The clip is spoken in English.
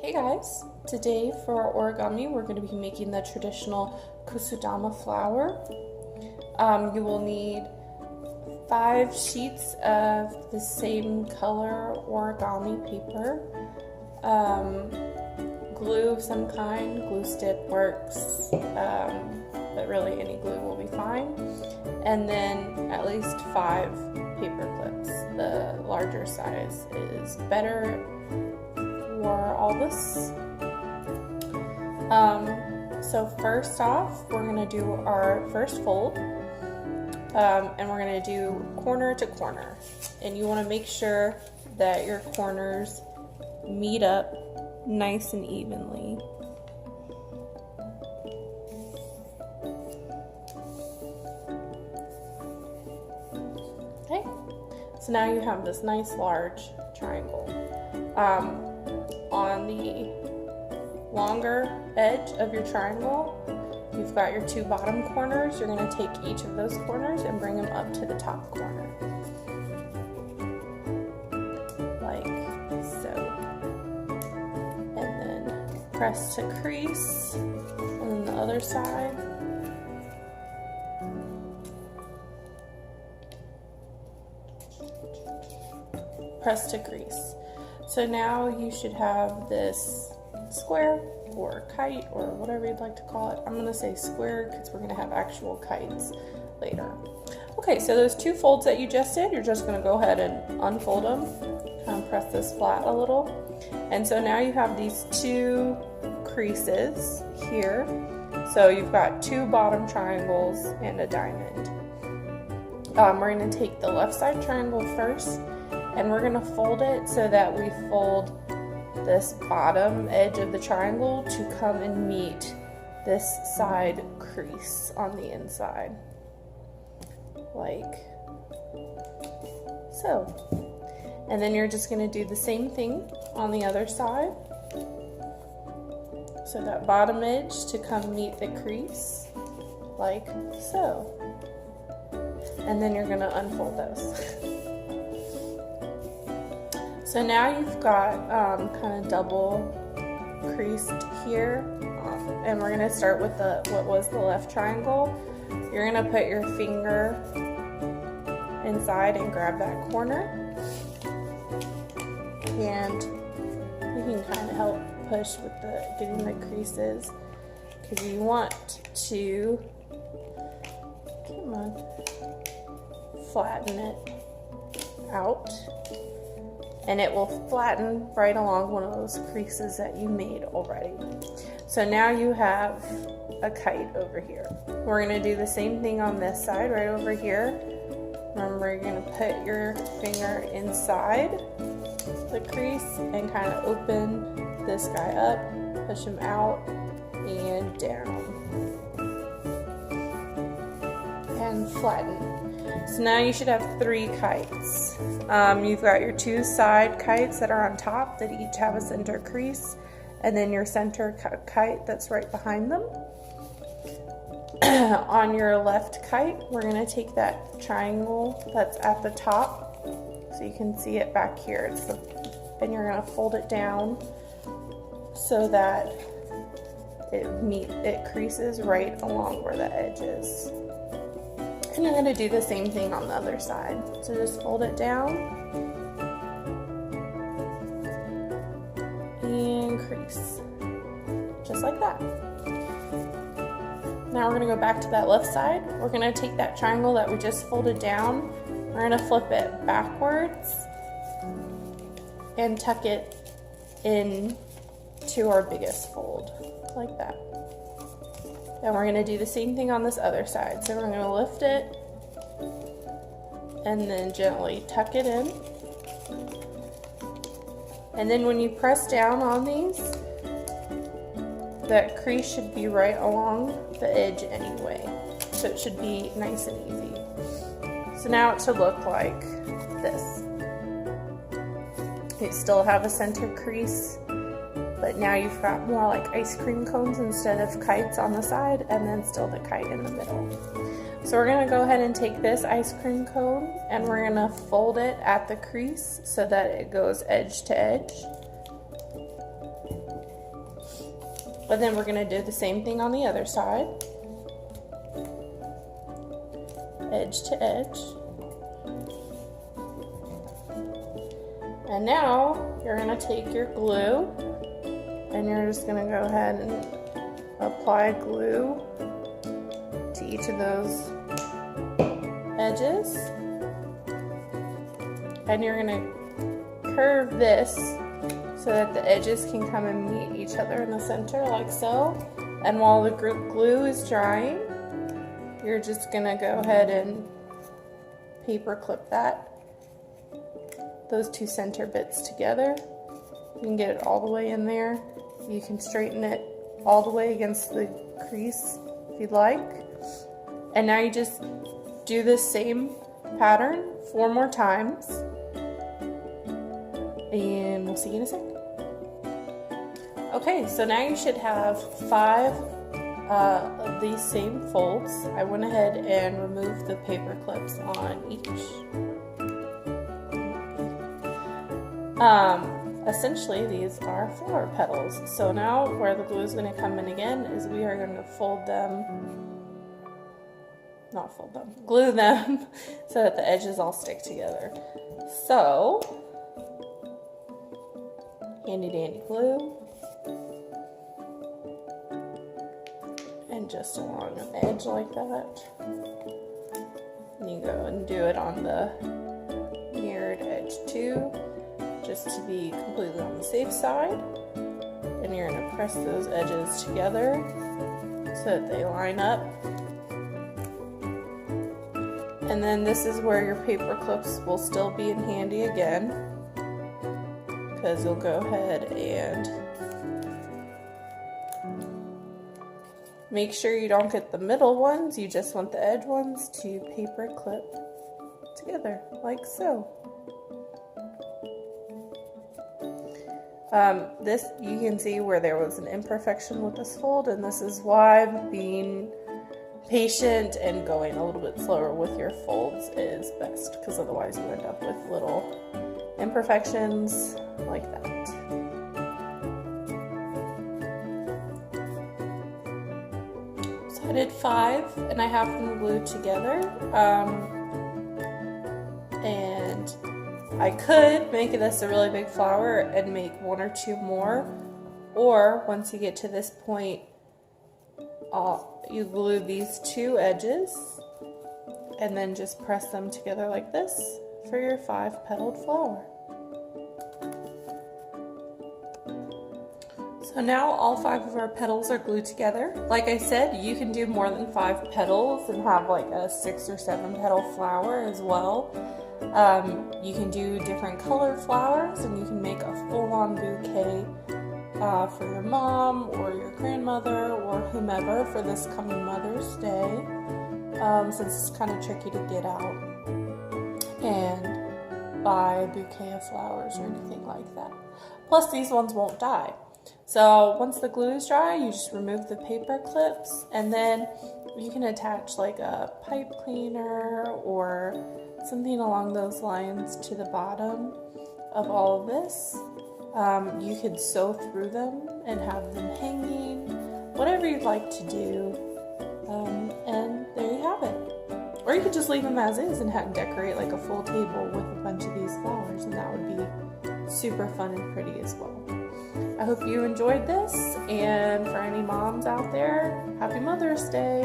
Hey guys, today for our origami we're going to be making the traditional Kusudama flower. You will need 5 sheets of the same color origami paper, glue of some kind, glue stick works, but really any glue will be fine, and then at least 5 paper clips. The larger size is better for all this. So first off, we're going to do our first fold, and we're going to do corner to corner, and you want to make sure that your corners meet up nice and evenly. Okay, so now you have this nice large triangle. On the longer edge of your triangle, you've got your 2 bottom corners. You're going to take each of those corners and bring them up to the top corner, like so. And then press to crease, and then the other side. Press to crease. So now you should have this square or kite or whatever you'd like to call it. I'm going to say square because we're going to have actual kites later. Okay, so those 2 folds that you just did, you're just going to go ahead and unfold them. Kind of press this flat a little. And so now you have these 2 creases here. So you've got 2 bottom triangles and a diamond. We're going to take the left side triangle first, and we're going to fold it so that we fold this bottom edge of the triangle to come and meet this side crease on the inside, like so. And then you're just going to do the same thing on the other side. So that bottom edge to come meet the crease, like so. And then you're going to unfold those. So now you've got kind of double creased here, and we're going to start with what was the left triangle. You're going to put your finger inside and grab that corner, and you can kind of help push with getting the creases, because you want to, come on, flatten it out. And it will flatten right along one of those creases that you made already. So now you have a kite over here. We're going to do the same thing on this side right over here. Remember, you're going to put your finger inside the crease and kind of open this guy up, push him out and down, and flatten. So now you should have 3 kites. You've got your 2 side kites that are on top that each have a center crease, and then your center kite that's right behind them. On your left kite, we're going to take that triangle that's at the top, so you can see it back here. And you're going to fold it down so that it creases right along where the edge is. And you're going to do the same thing on the other side. So just fold it down and crease, just like that. Now we're going to go back to that left side. We're going to take that triangle that we just folded down, we're going to flip it backwards and tuck it in to our biggest fold, like that. And we're going to do the same thing on this other side. So we're going to lift it and then gently tuck it in. And then when you press down on these, that crease should be right along the edge anyway. So it should be nice and easy. So now it should look like this. You still have a center crease, but now you've got more like ice cream cones instead of kites on the side, and then still the kite in the middle. So we're going to go ahead and take this ice cream cone and we're going to fold it at the crease so that it goes edge to edge. But then we're going to do the same thing on the other side. Edge to edge. And now you're going to take your glue and you're just going to go ahead and apply glue to each of those edges. And you're going to curve this so that the edges can come and meet each other in the center like so. And while the glue is drying, you're just going to go ahead and paper clip those two center bits together. You can get it all the way in there. You can straighten it all the way against the crease if you'd like. And now you just do this same pattern 4 more times. And we'll see you in a sec. Okay, so now you should have 5 of these same folds. I went ahead and removed the paper clips on each. Essentially these are flower petals. So now where the glue is going to come in again is we are going to glue them so that the edges all stick together. So, handy dandy glue. And just along an edge like that. And you go and do it on the mirrored edge too, just to be completely on the safe side. And you're going to press those edges together so that they line up. And then this is where your paper clips will still be in handy again, because you'll go ahead and make sure you don't get the middle ones, you just want the edge ones to paper clip together, like so. This, you can see where there was an imperfection with this fold, and this is why being patient and going a little bit slower with your folds is best, because otherwise you end up with little imperfections like that. So I did 5 and I have them glued together, and I could make this a really big flower and make 1 or 2 more, or once you get to this point, you glue these 2 edges and then just press them together like this for your 5-petaled flower. So now all 5 of our petals are glued together. Like I said, you can do more than 5 petals and have like a 6 or 7 petal flower as well. You can do different color flowers, and you can make a full-on bouquet for your mom or your grandmother or whomever for this coming Mother's Day, since it's kind of tricky to get out and buy a bouquet of flowers or anything like that. Plus, these ones won't die. So once the glue is dry, you just remove the paper clips, and then you can attach like a pipe cleaner or something along those lines to the bottom of all of this. You could sew through them and have them hanging, whatever you'd like to do, and there you have it. Or you could just leave them as is and decorate like a full table with a bunch of these flowers, and that would be super fun and pretty as well. I hope you enjoyed this, and for any moms out there, happy Mother's Day!